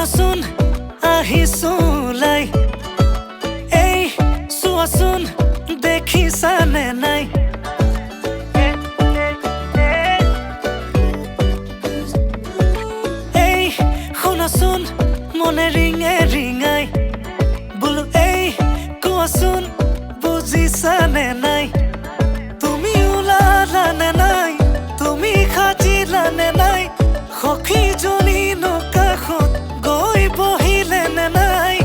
শুনাচোন আহিছো লাই এই চোৱাচোন দেখিছানে নাই এই শুনাচোন মনে ৰিঙে ৰিঙাই বোলো এই কোৱাচোন বুজিছানে নাই তুমি ওলালানে নাই তুমি সাজিলানে নাই সখীজনী কাষত গৈ বহিলেনে নাই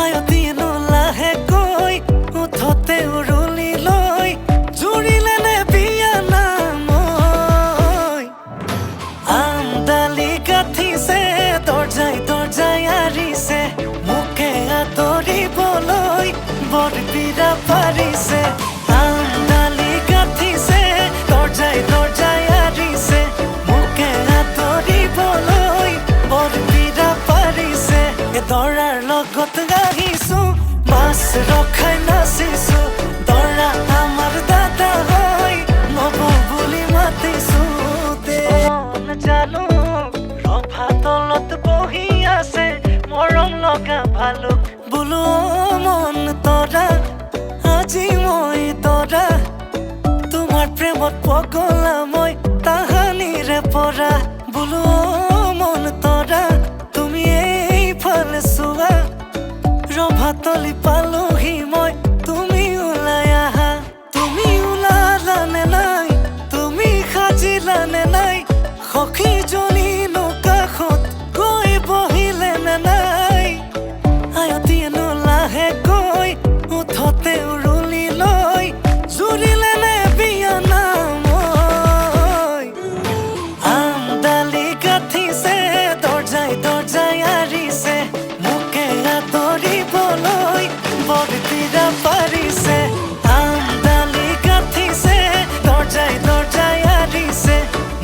আয়তীনো লাহেকৈ উঠতে উৰুলি লৈ জুৰিলেনে বিয়া নাম আমডালি গাঁঠিছে দৰ্জাই দৰ্জাই আৰিছে মোকে আদৰিবলৈ বৰবিৰা পাৰিছে আমডালি গাঁঠিছে দৰ্জাই দৰ্জাই আৰিছে মোকে আদৰিবলৈ বৰবিৰা পাৰিছে দৰাৰ লগত আহিছো মাছ ৰখাই নাচিছো দৰা আমাৰ দাদা হয় নব বুলি মাতিছো জানো ৰভা তলত বহি আছে মৰম লগা ভালুক বোলো মন তৰা আজি মই তৰা তোমাৰ প্ৰেমত পগলা মই তাহানিৰে পৰা বোলো মন তৰা তুমি এইফালে চোৱা ৰভাতলি পালোহি মই তুমি ওলাই আহা তুমি ওলালানে নাই তুমি সাজিলানে নাই সখীজনী কাষত গৈ বহিলেনে নাই আয়তীনো লাহেকৈ উঠতে উৰুলি লৈ জুৰিলেনে বিয়া নাম আমডালি গাঁঠিছে দৰ্জাই দৰ্জাই আৰিছে মোকে আদৰিবলৈ বৰবিৰা পাৰিছে আমডালি গাঁঠিছে দৰ্জাই দৰ্জাই আৰিছে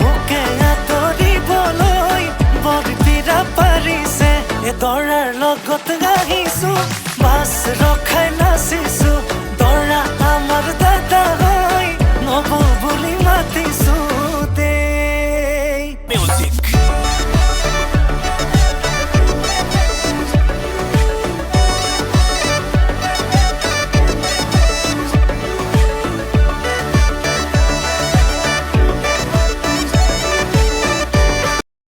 মোকে আদৰিবলৈ বৰবিৰা পাৰিছে দৰাৰ লগত আহিছো মাছ ৰখাই নাচিছো দৰা আমাৰ দাদা হয় নব বুলি মাতিছো